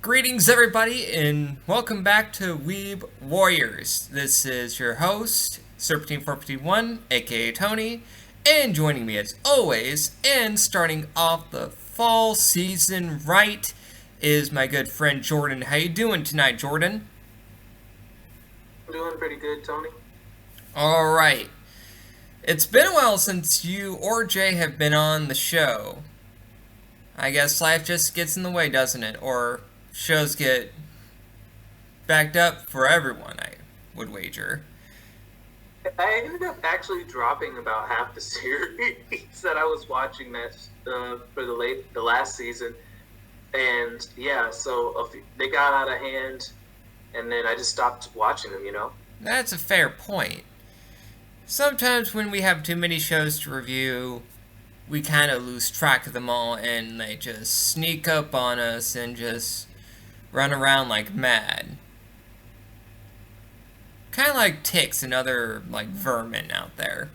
Greetings, everybody, and welcome back to Weeb Warriors. This is your host, Serpentine451, aka Tony, and joining me as always, and starting off the fall season right, is my good friend Jordan. How you doing tonight, Jordan? I'm doing pretty good, Tony. All right. It's been a while since you or Jay have been on the show. I guess life just gets in the way, doesn't it? Or shows get backed up for everyone, I would wager. I ended up actually dropping about half the series that I was watching for the last season, and yeah, so they got out of hand, and then I just stopped watching them. That's a fair point. Sometimes when we have too many shows to review, we kind of lose track of them all and they just sneak up on us and just run around like mad. Kind of like ticks and other like vermin out there.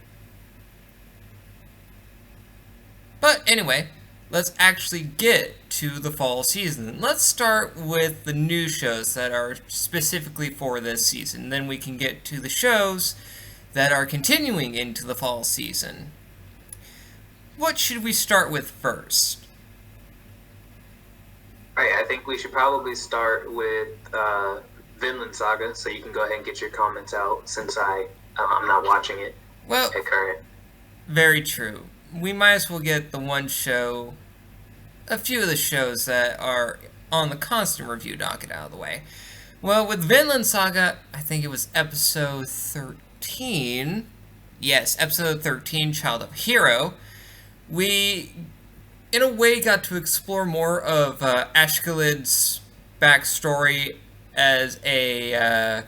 But anyway, let's actually get to the fall season. Let's start with the new shows that are specifically for this season. Then we can get to the shows that are continuing into the fall season. What should we start with first? All right, I think we should probably start with Vinland Saga, so you can go ahead and get your comments out since I'm not watching it Well, at current. very true. We might as well get the one show, a few of the shows that are on the constant review docket out of the way. Well, with Vinland Saga, I think it was episode 13. Yes, episode 13, Child of Hero. We, in a way, got to explore more of Ashkelid's backstory as a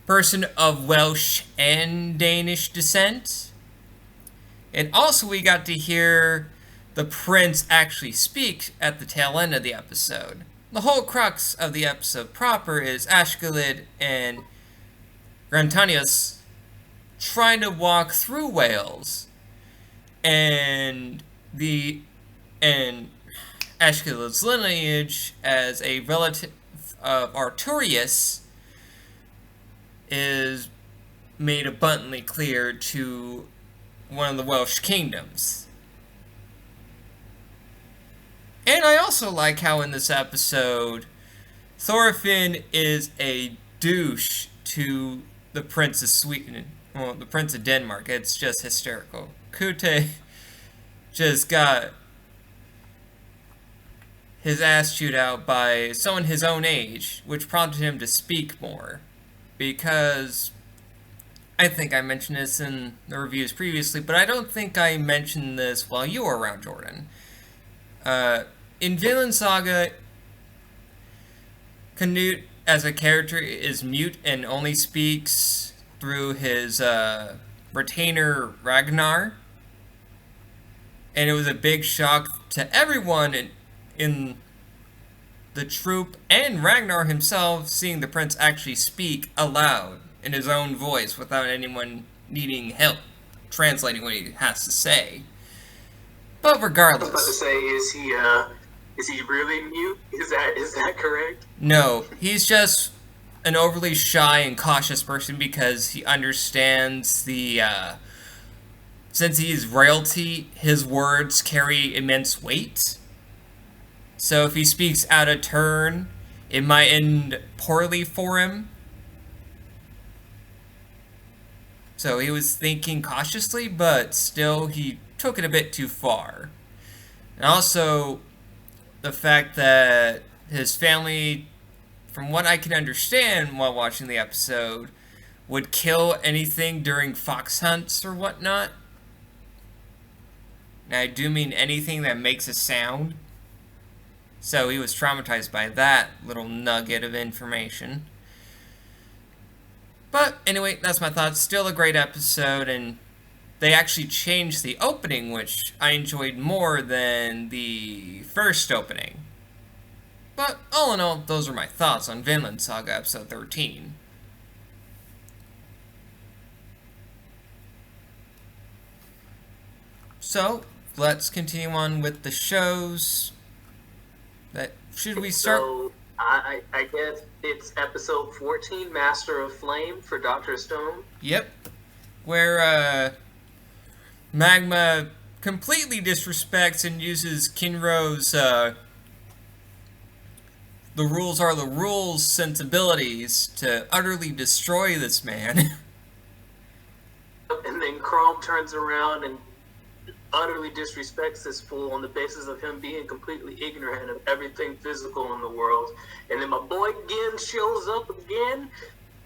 person of Welsh and Danish descent. And also, we got to hear the prince actually speak at the tail end of the episode. The whole crux of the episode proper is Ashkelid and Grantanius trying to walk through Wales, and Ashkelid's lineage as a relative of Arturius is made abundantly clear to one of the Welsh kingdoms. And I also like how in this episode, Thorfinn is a douche to the Prince of Sweden, well, the Prince of Denmark. It's just hysterical. Kute just got his ass chewed out by someone his own age, which prompted him to speak more. Because I think I mentioned this in the reviews previously, but I don't think I mentioned this while you were around, Jordan. In Vinland Saga, Canute as a character is mute and only speaks through his retainer Ragnar. And it was a big shock to everyone in the troop and Ragnar himself seeing the prince actually speak aloud in his own voice without anyone needing help translating what he has to say. But I was about to regardless, say, is he really mute? Is that correct? no, he's just an overly shy and cautious person because he understands since he is royalty, his words carry immense weight. So if he speaks out of turn, it might end poorly for him. So he was thinking cautiously, but still he took it a bit too far. And also, the fact that his family, from what I can understand while watching the episode, would kill anything during fox hunts or whatnot. And I do mean anything that makes a sound. So he was traumatized by that little nugget of information. But anyway, that's my thoughts. Still a great episode, and they actually changed the opening, which I enjoyed more than the first opening. But all in all, those are my thoughts on Vinland Saga episode 13. So, let's continue on with the shows. Should we start? So I guess it's episode 14, Master of Flame for Dr. Stone. Yep. Where Magma completely disrespects and uses Kinro's the rules are the rules sensibilities to utterly destroy this man. And then Chrome turns around and utterly disrespects this fool on the basis of him being completely ignorant of everything physical in the world. And then my boy Gin shows up again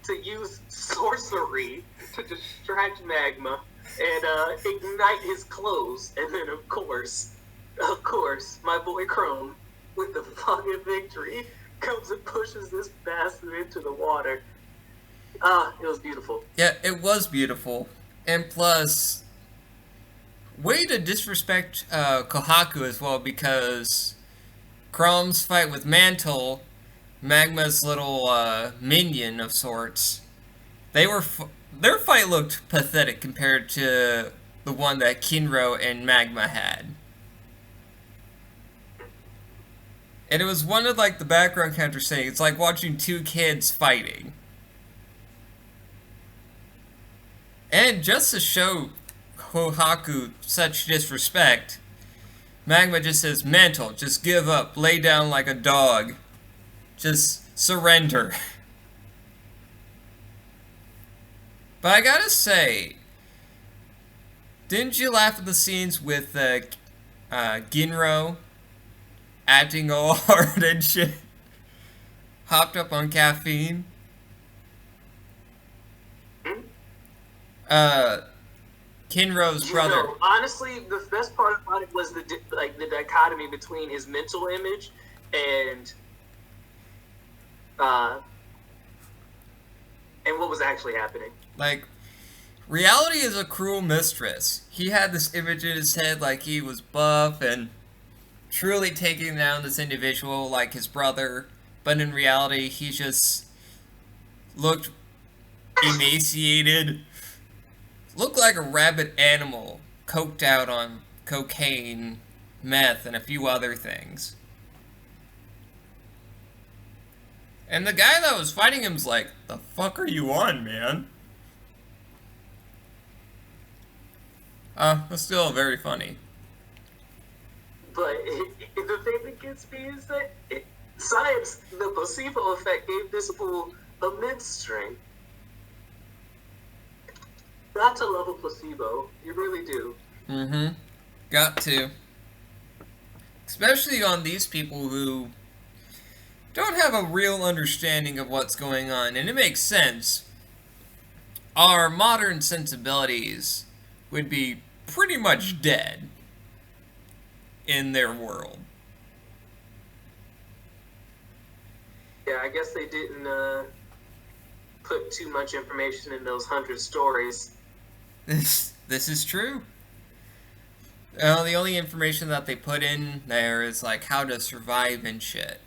to use sorcery to distract Magma and ignite his clothes. And then, of course, my boy Chrome, with the fucking victory, comes and pushes this bastard into the water. It was beautiful. Yeah, it was beautiful. And plus, way to disrespect Kohaku as well, because Chrome's fight with Mantle, Magma's little minion of sorts, their fight looked pathetic compared to the one that Kinro and Magma had. And it was one of like the background characters saying it's like watching two kids fighting. And just to show Kohaku such disrespect, Magma just says, Mantle, just give up, lay down like a dog. Just surrender. But I gotta say, didn't you laugh at the scenes with Ginro acting all hard and shit? Hopped up on caffeine? Kinro's brother. Honestly, the best part about it was the dichotomy between his mental image and what was actually happening. Like, reality is a cruel mistress. He had this image in his head like he was buff and truly taking down this individual like his brother, but in reality he just looked emaciated, looked like a rabid animal coked out on cocaine, meth, and a few other things. And the guy that was fighting him's like, the fuck are you on, man? It's still very funny. But the thing that gets me is that science, the placebo effect gave this fool immense strength. Got to love a placebo. You really do. Mm-hmm. Got to. Especially on these people who don't have a real understanding of what's going on. And it makes sense. Our modern sensibilities would be pretty much dead in their world. Yeah, I guess they didn't put too much information in those 100 stories. This is true. The only information that they put in there is like how to survive and shit.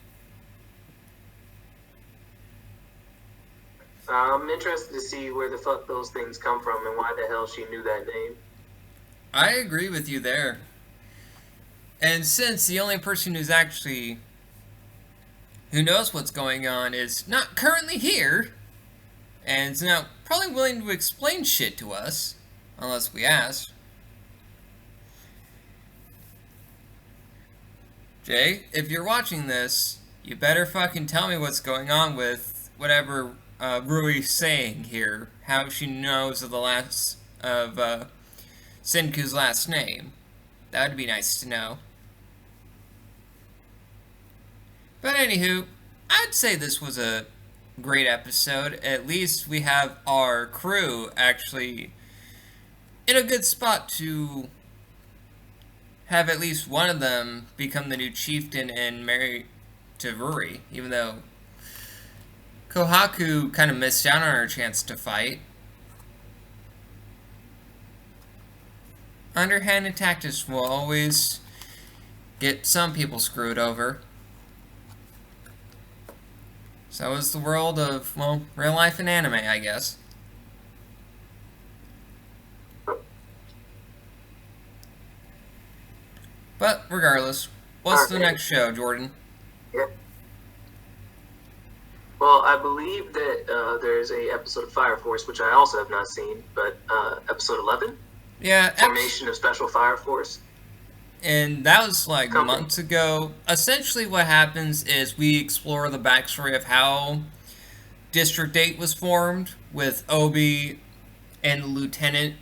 I'm interested to see where the fuck those things come from and why the hell she knew that name. I agree with you there. And since the only person who knows what's going on is not currently here, and is now probably willing to explain shit to us, unless we ask. Jay, if you're watching this, you better fucking tell me what's going on with whatever Rui's saying here. How she knows of Senku's last name. That would be nice to know. But anywho, I'd say this was a great episode. At least we have our crew actually in a good spot to have at least one of them become the new chieftain and marry to Ruri, even though Kohaku kind of missed out on her chance to fight. Underhanded tactics will always get some people screwed over. So is the world of, well, real life and anime, I guess. But regardless, what's the next show, Jordan? Yeah. Well, I believe that there's a episode of Fire Force, which I also have not seen, but episode 11, Yeah, Formation of Special Fire Force. and that was like Company. months ago. Essentially, what happens is we explore the backstory of how District 8 was formed, with Obi and the Lieutenant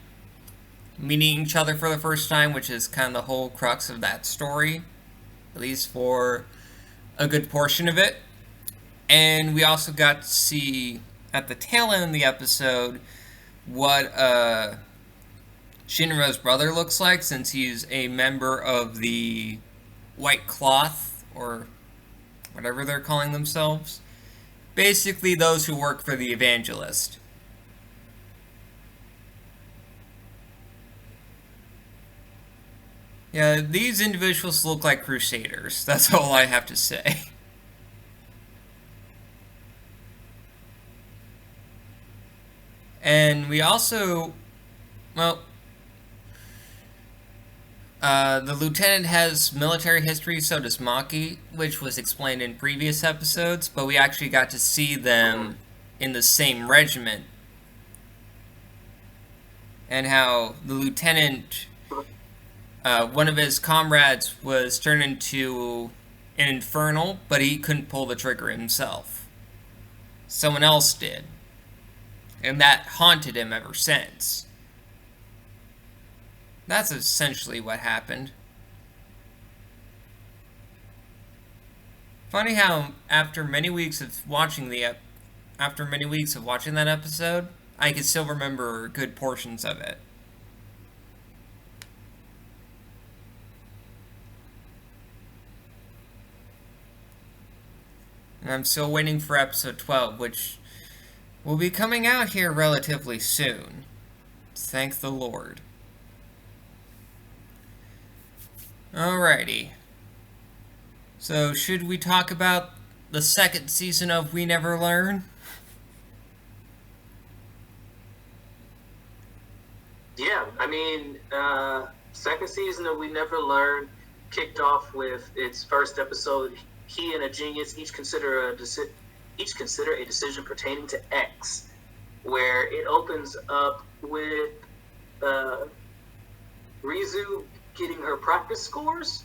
meeting each other for the first time, which is kind of the whole crux of that story, at least for a good portion of it. And we also got to see at the tail end of the episode what Shinra's brother looks like, since he's a member of the White Cloth, or whatever they're calling themselves. Basically, those who work for the Evangelist. Yeah, these individuals look like crusaders. That's all I have to say. And we also, well, the lieutenant has military history, so does Maki, which was explained in previous episodes, but we actually got to see them in the same regiment. And how the lieutenant, one of his comrades was turned into an infernal, but he couldn't pull the trigger himself. Someone else did. And that haunted him ever since. That's essentially what happened. Funny how after many weeks of watching that episode, I can still remember good portions of it. And I'm still waiting for episode 12, which will be coming out here relatively soon. Thank the Lord. Alrighty. So, should we talk about the second season of We Never Learn? Yeah, I mean, second season of We Never Learn kicked off with its first episode. He and a genius each consider a decision pertaining to X, where it opens up with Rizu getting her practice scores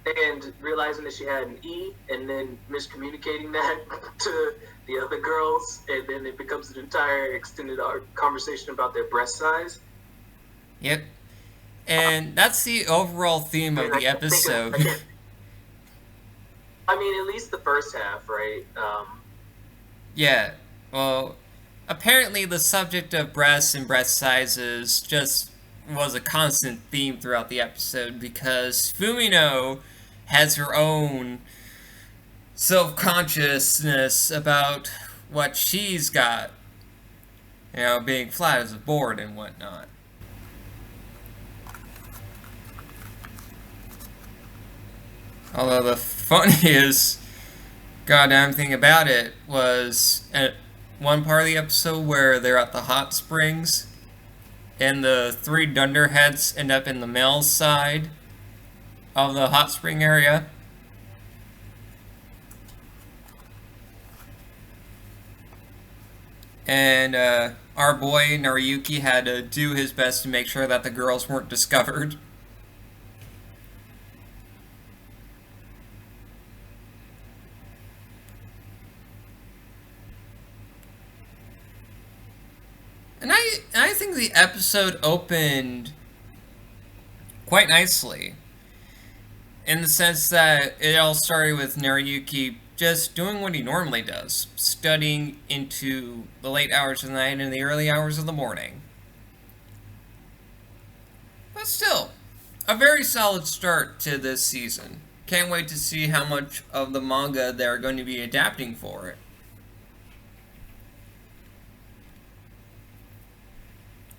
and realizing that she had an E, and then miscommunicating that to the other girls, and then it becomes an entire extended conversation about their breast size. Yep. And that's the overall theme of the episode. I mean, at least the first half, right? Yeah. Well, apparently the subject of breasts and breast sizes just was a constant theme throughout the episode, because Fumino has her own self-consciousness about what she's got. You know, being flat as a board and whatnot. Although the funniest goddamn thing about it was at one part of the episode where they're at the hot springs and the three dunderheads end up in the male side of the hot spring area. And our boy Nariyuki had to do his best to make sure that the girls weren't discovered. And I think the episode opened quite nicely, in the sense that it all started with Nariyuki just doing what he normally does, studying into the late hours of the night and the early hours of the morning. But still, a very solid start to this season. Can't wait to see how much of the manga they're going to be adapting for it.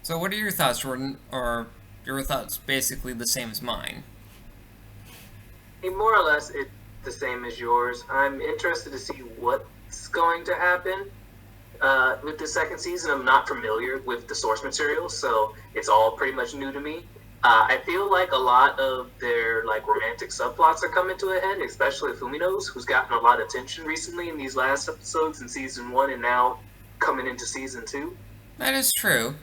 So what are your thoughts, Jordan? Or your thoughts basically the same as mine? More or less, it's the same as yours. I'm interested to see what's going to happen with the second season. I'm not familiar with the source material, so it's all pretty much new to me. I feel like a lot of their like romantic subplots are coming to a head, especially Fumino's, who's gotten a lot of attention recently in these last episodes in season one, and now coming into season two. That is true.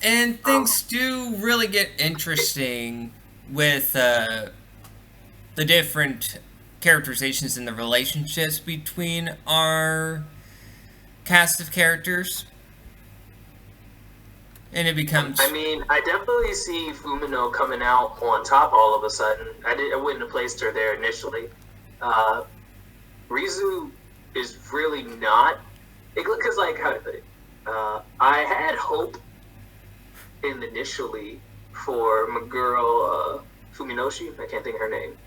And Um, things do really get interesting with the different characterizations and the relationships between our cast of characters. And it becomes. I mean, I definitely see Fumino coming out on top all of a sudden. I wouldn't have placed her there initially. Uh, Rizu is really not because, like, how to put it? I had hope initially for my girl Fuminoshi. I can't think of her name.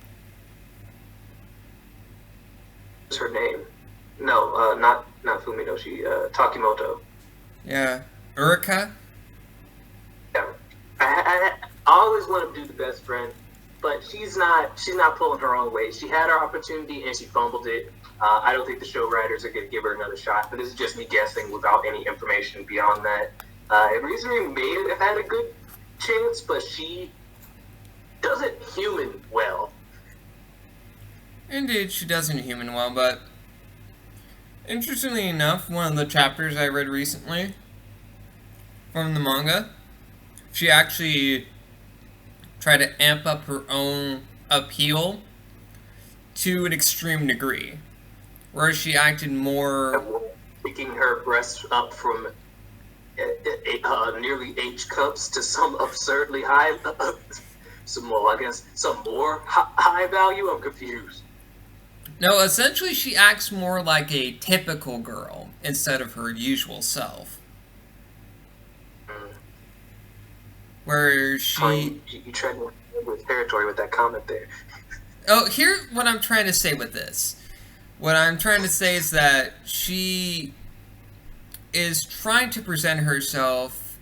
What's her name? No, not Fuminoshi. Takimoto. Yeah. Urika? Yeah. I always want to do the best friend, but she's not pulling her own weight. She had her opportunity and she fumbled it. I don't think the show writers are going to give her another shot, but this is just me guessing without any information beyond that. Rizuri may have had a good chance, but she doesn't human well. Indeed, she doesn't human well, but interestingly enough, one of the chapters I read recently from the manga, she actually tried to amp up her own appeal to an extreme degree, where she acted more. Picking her breasts up from nearly H cups to some absurdly high, some more, I guess, some more high value. I'm confused. No, essentially she acts more like a typical girl instead of her usual self. Where she... You tried with territory with that comment there. Oh, here's what I'm trying to say with this. What I'm trying to say is that she is trying to present herself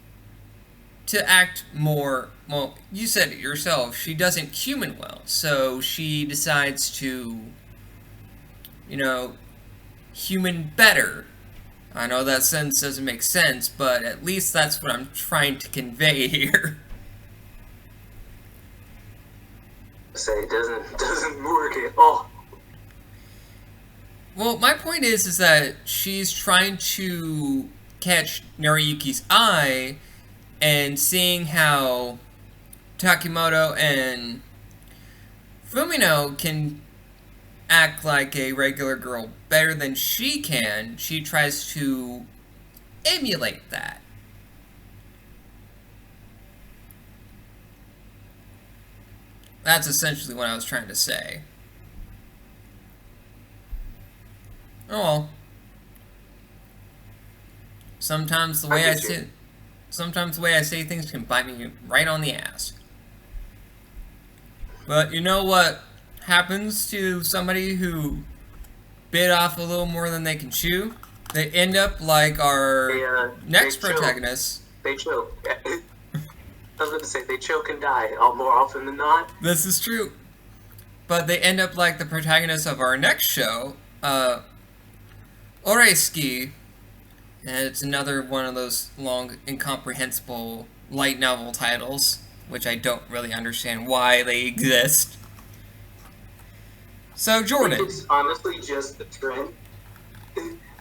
to act more... Well, you said it yourself. She doesn't human well. So she decides to, human better. I know that sentence doesn't make sense, but at least that's what I'm trying to convey here. Say it doesn't work at all. Well, my point is that she's trying to catch Naruyuki's eye and seeing how Takimoto and Fumino can act like a regular girl better than she can, she tries to emulate that. That's essentially what I was trying to say. Oh well. Sometimes the way sometimes the way I say things can bite me right on the ass. But you know what happens to somebody who bit off a little more than they can chew? They end up like our next protagonist. They choke. I was going to say they choke and die more often than not. This is true. But they end up like the protagonist of our next show, Oresuki. And it's another one of those long, incomprehensible light novel titles, which I don't really understand why they exist. So, Jordan. I think it's honestly just the trend.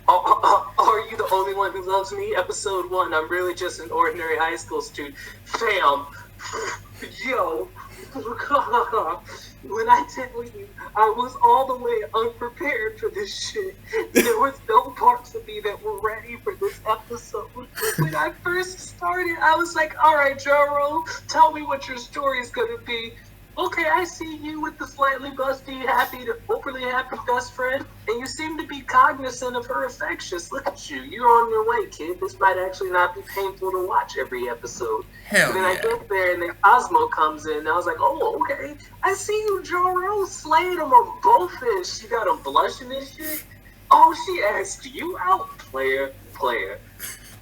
Are you the only one who loves me? Episode 1, I'm really just an ordinary high school student. Fam, yo, when I tell you, I was all the way unprepared for this shit. There was no parts of me that were ready for this episode. When I first started, I was like, alright, Joro, tell me what your story's gonna be. Okay, I see you with the slightly busty, overly happy best friend, and you seem to be cognizant of her affections. Look at you. You're on your way, kid. This might actually not be painful to watch every episode. Hell and then yeah. I get there, and then Cosmo comes in, and I was like, oh, okay. I see you, Joro, slaying them on both ends. You got them blushing and shit. Oh, she asked you out, player.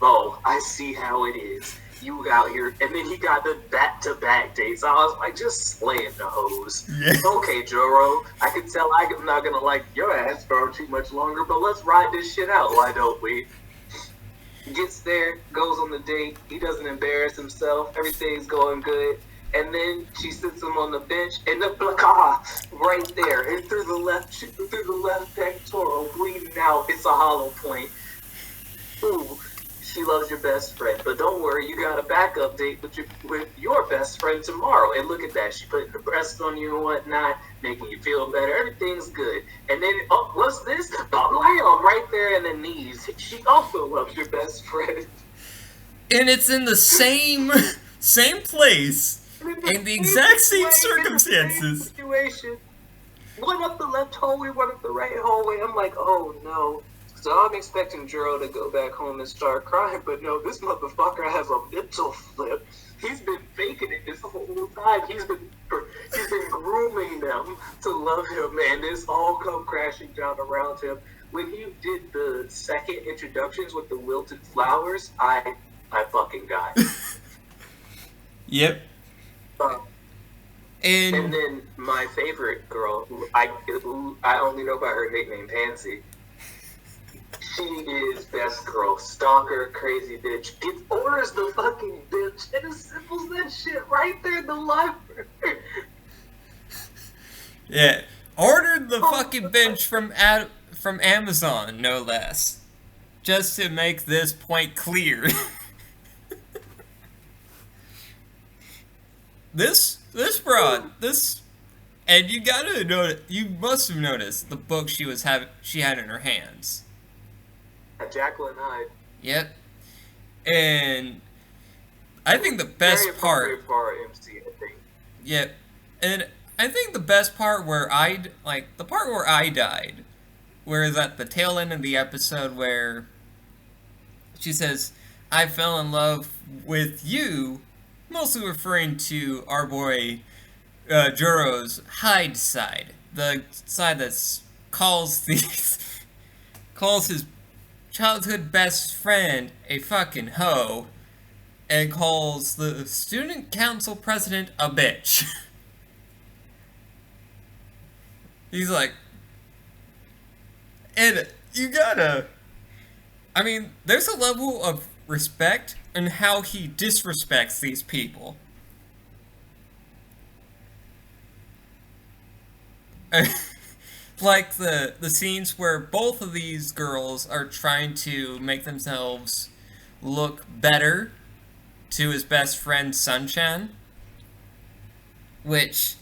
Oh, I see how it is. You out here, and then he got the back-to-back dates. I was like, just slaying the hoes. Yeah. Okay, Joro, I can tell I'm not gonna like your ass for too much longer, but let's ride this shit out, why don't we? Gets there, goes on the date, he doesn't embarrass himself, everything's going good. And then she sits him on the bench, and the blah, right there, and through the left pectoral, bleeding out. It's a hollow point. Ooh, she loves your best friend, but don't worry, you got a backup date with your best friend tomorrow. And look at that, she putting the breast on you and whatnot, making you feel better. Everything's good. And then, oh, what's this? Bam, right there in the knees. She also loves your best friend. And it's in the same place. In the exact same circumstances. Situation. One up the left hallway, one up the right hallway. I'm like, oh no. So I'm expecting Juro to go back home and start crying, but no, this motherfucker has a mental flip. He's been faking it this whole time. He's been grooming them to love him, and this all come crashing down around him. When he did the second introductions with the wilted flowers, I fucking died. Yep. And then my favorite girl, who I only know by her nickname, Pansy. She is best girl, stalker, crazy bitch. Orders the fucking bitch and assembles that shit right there in the library. Yeah, ordered the fucking bench from Amazon, no less, just to make this point clear. This broad, and you gotta notice, you must have noticed the book she had in her hands. Jacqueline Hyde. Yep. And I think the best part for our MC, I think. Yep. And I think the best part where I died, where is at the tail end of the episode where she says, "I fell in love with you," mostly referring to our boy Juro's Hyde side, the side that calls his childhood best friend a fucking hoe, and calls the student council president a bitch. He's like, and you gotta, I mean, there's a level of respect in how he disrespects these people. Like the scenes where both of these girls are trying to make themselves look better to his best friend Sunshine. Which,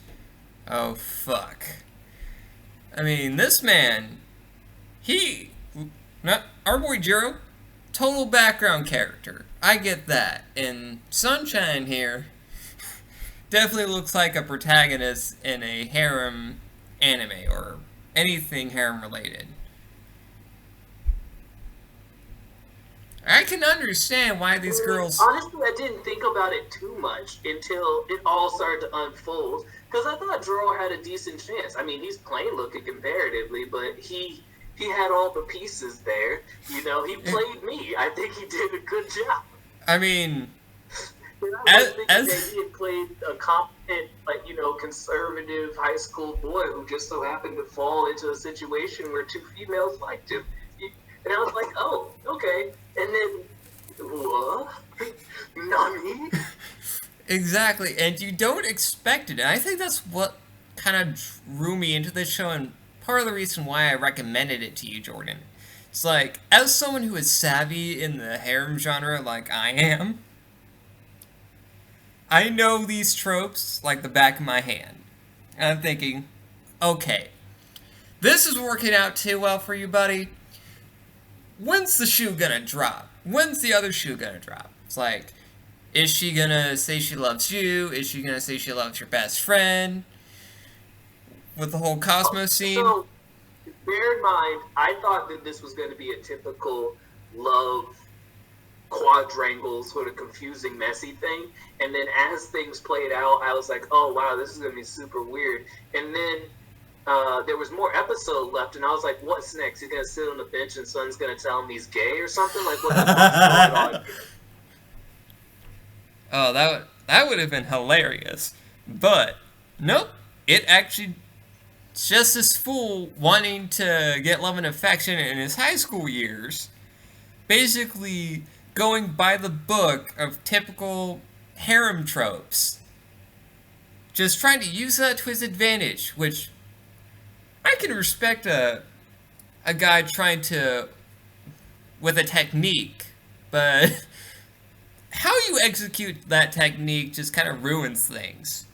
oh fuck. I mean, this man, our boy Juro, total background character. I get that. And Sunshine here definitely looks like a protagonist in a harem anime or anything harem related. I can understand why these girls... Honestly, I didn't think about it too much until it all started to unfold. Because I thought Juro had a decent chance. I mean, he's plain looking comparatively, but he had all the pieces there. You know, he played me. I think he did a good job. I mean... I was thinking that he had played a competent, conservative high school boy who just so happened to fall into a situation where two females liked him. And I was like, oh, okay. And then, what? Nani? Exactly, and you don't expect it. And I think that's what kind of drew me into this show, and part of the reason why I recommended it to you, Jordan. It's like, as someone who is savvy in the harem genre like I am, I know these tropes like the back of my hand. And I'm thinking, okay, this is working out too well for you, buddy. When's the shoe gonna drop? When's the other shoe gonna drop? It's like, is she gonna say she loves you? Is she gonna say she loves your best friend? With the whole Cosmos scene? So, bear in mind, I thought that this was gonna be a typical love quadrangle, sort of confusing, messy thing. And then as things played out, I was like, oh wow, this is gonna be super weird. And then there was more episode left, and I was like, what's next? He's gonna sit on the bench and Son's gonna tell him he's gay or something? Like, what the fuck's going on here? Oh, that would have been hilarious. But nope, it actually just this fool wanting to get love and affection in his high school years, basically going by the book of typical harem tropes, just trying to use that to his advantage, which I can respect a guy trying to with a technique, but how you execute that technique just kind of ruins things.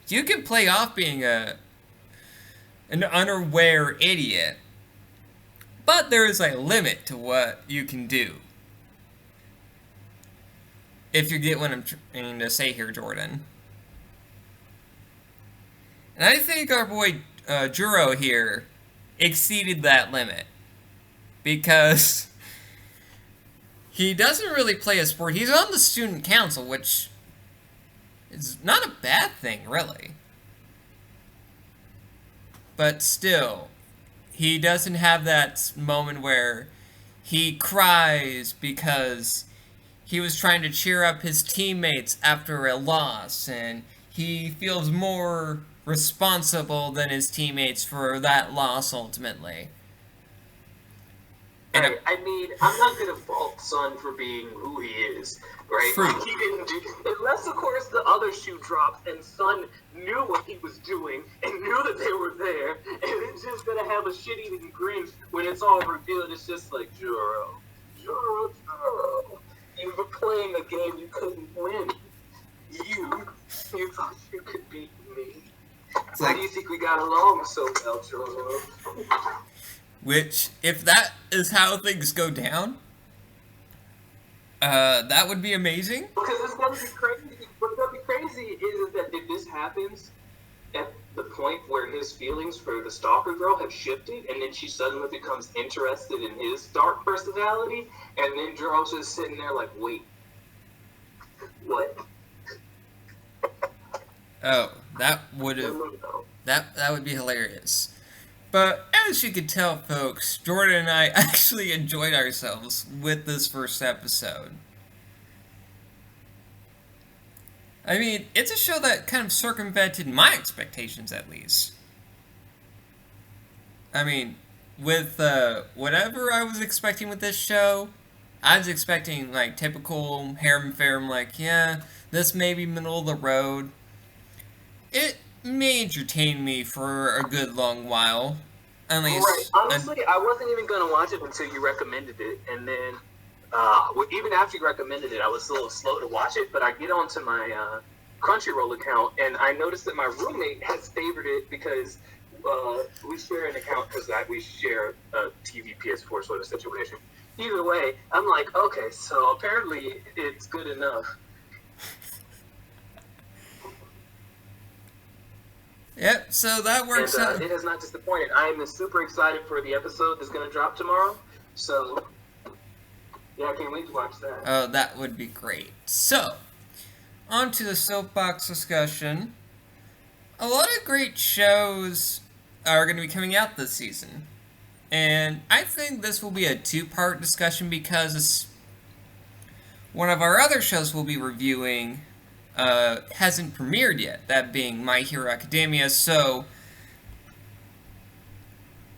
You can play off being an unaware idiot, but there is a limit to what you can do. If you get what I'm trying to say here, Jordan. And I think our boy Juro here exceeded that limit. Because he doesn't really play a sport. He's on the student council, which is not a bad thing, really. But still, he doesn't have that moment where he cries because he was trying to cheer up his teammates after a loss, and he feels more responsible than his teammates for that loss ultimately. Right. I mean, I'm not going to fault Sun for being who he is, right? Like, he didn't do, unless, of course, the other shoe dropped and Sun knew what he was doing and knew that they were there, and it's just going to have a shit-eating grin when it's all revealed. It's just like, Juro. You were playing a game you couldn't win. You thought you could beat me. Why do you think we got along so well, Juro? Which, if that is how things go down, that would be amazing. Because it's gonna be crazy. What's gonna be crazy is that if this happens at the point where his feelings for the stalker girl have shifted, and then she suddenly becomes interested in his dark personality, and then Juro's just sitting there like, wait, what? Oh, that would have that would be hilarious. But as you can tell, folks, Jordan and I actually enjoyed ourselves with this first episode. I mean, it's a show that kind of circumvented my expectations, at least. I mean, with whatever I was expecting with this show, I was expecting, like, typical harem farum, like, yeah, this may be middle of the road. It may entertain me for a good long while. At least. Right. Honestly, I wasn't even going to watch it until you recommended it. And then, even after you recommended it, I was a little slow to watch it. But I get onto my Crunchyroll account, and I noticed that my roommate has favored it because we share an account because we share a TV PS4 sort of situation. Either way, I'm like, okay, so apparently it's good enough. Yep, so that works out. It has not disappointed. I am super excited for the episode that's going to drop tomorrow. So, yeah, I can't wait to watch that. Oh, that would be great. So, on to the soapbox discussion. A lot of great shows are going to be coming out this season. And I think this will be a two-part discussion because one of our other shows we'll be reviewing hasn't premiered yet, that being My Hero Academia, so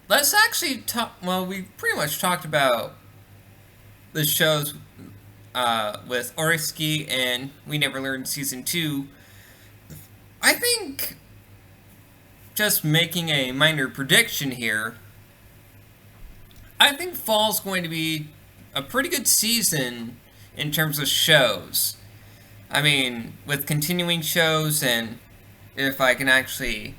let's actually talk, well, we pretty much talked about the shows with Oresuki and We Never Learned Season 2. I think, just making a minor prediction here, I think fall's going to be a pretty good season in terms of shows. I mean, with continuing shows, and if I can actually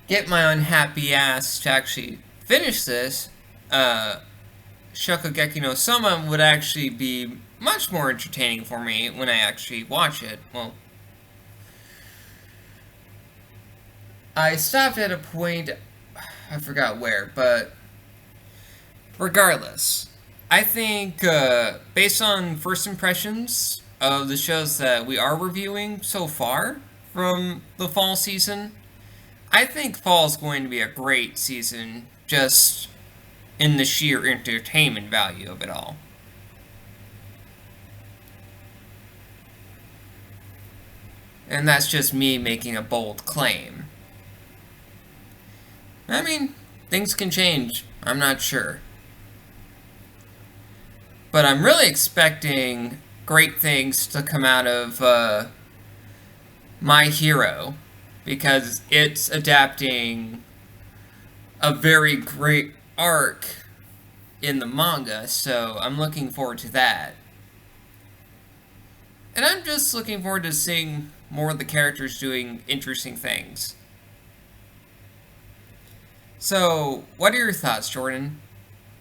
get my unhappy ass to actually finish this, Shokugeki no Soma would actually be much more entertaining for me when I actually watch it. Well, I stopped at a point, I forgot where, but regardless, I think, based on first impressions of the shows that we are reviewing so far from the fall season, I think fall is going to be a great season just in the sheer entertainment value of it all. And that's just me making a bold claim. I mean, things can change. I'm not sure. But I'm really expecting great things to come out of My Hero. because it's adapting a very great arc in the manga, so I'm looking forward to that. And I'm just looking forward to seeing more of the characters doing interesting things. So, what are your thoughts, Jordan?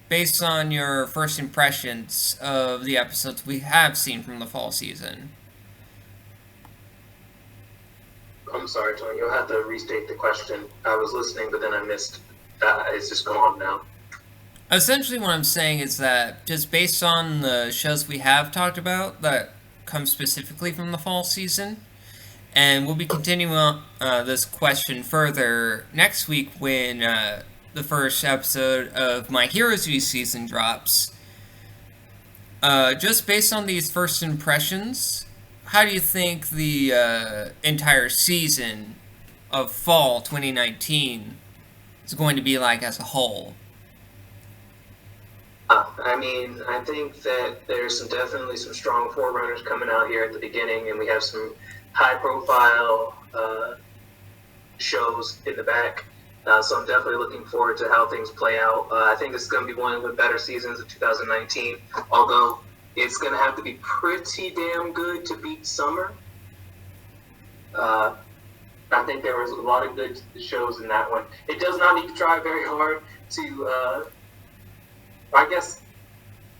Based on your first impressions of the episodes we have seen from the fall season. I'm sorry, Tony. You'll have to restate the question. I was listening, but then I missed. It's just gone now. Essentially, what I'm saying is that just based on the shows we have talked about that come specifically from the fall season, and we'll be continuing this question further next week when the first episode of My Heroes V season drops. Just based on these first impressions, how do you think the entire season of fall 2019 is going to be like as a whole? I think that there's definitely some strong forerunners coming out here at the beginning, and we have some high-profile shows in the back. So I'm definitely looking forward to how things play out. I think this is going to be one of the better seasons of 2019, although it's going to have to be pretty damn good to beat summer. I think there was a lot of good shows in that one. It does not need to try very hard to... I guess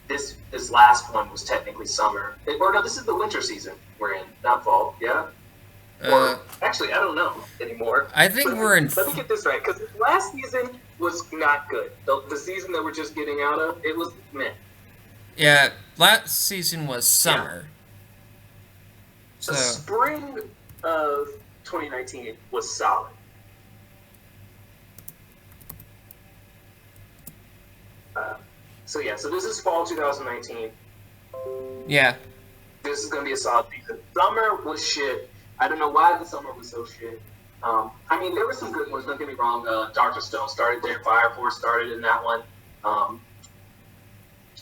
this last one was technically summer. Or no, this is the winter season we're in, not fall, yeah? Or, actually, I don't know anymore. I think we're in... Let me get this right, because last season was not good. The season that we're just getting out of, it was meh. Yeah, last season was summer. Yeah. The spring of 2019 was solid. So this is fall 2019. Yeah. This is going to be a solid season. Summer was shit. I don't know why the summer was so shit. There were some good ones, don't get me wrong. Dr. Stone started there, Fire Force started in that one.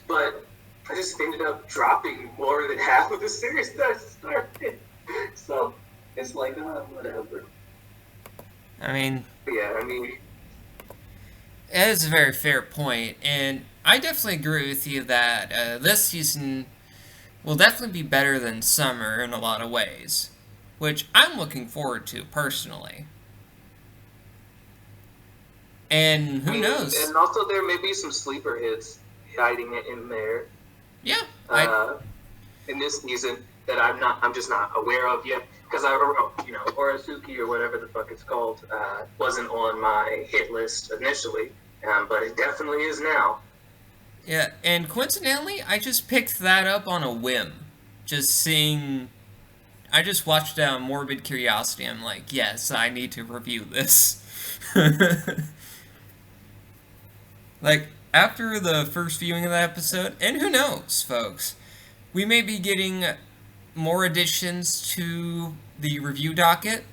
But I just ended up dropping more than half of the series that I started. So it's like, whatever. It is a very fair point, and I definitely agree with you that this season will definitely be better than summer in a lot of ways, which I'm looking forward to personally. And who knows? And also there may be some sleeper hits hiding it in there. Yeah. In this season that I'm just not aware of yet, because Orisuki or whatever the fuck it's called wasn't on my hit list initially, but it definitely is now. Yeah, and coincidentally, I just picked that up on a whim. I just watched it out of morbid curiosity. I'm like, yes, I need to review this. Like, after the first viewing of that episode, and who knows, folks, we may be getting more additions to the review docket,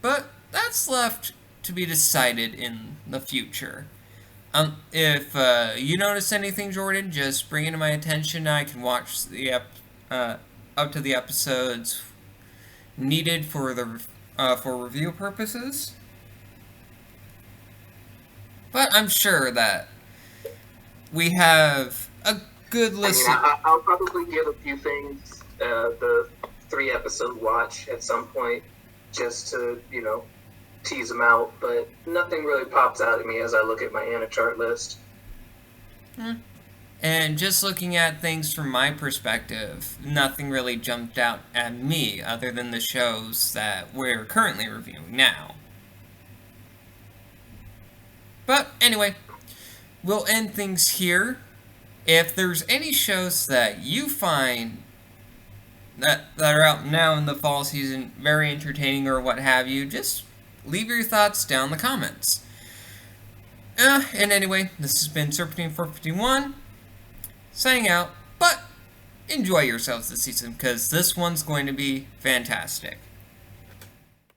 but that's left to be decided in the future. If you notice anything, Jordan, just bring it to my attention. I can watch the up to the episodes needed for the for review purposes. But I'm sure that we have a good list. I'll probably give a few things the 3-episode watch at some point, just to tease them out, but nothing really pops out at me as I look at my Anna chart list. And just looking at things from my perspective, nothing really jumped out at me other than the shows that we're currently reviewing now. But anyway, we'll end things here. If there's any shows that you find that are out now in the fall season very entertaining or what have you, just leave your thoughts down in the comments. And anyway, this has been Serpentine 451, signing out, but enjoy yourselves this season, because this one's going to be fantastic.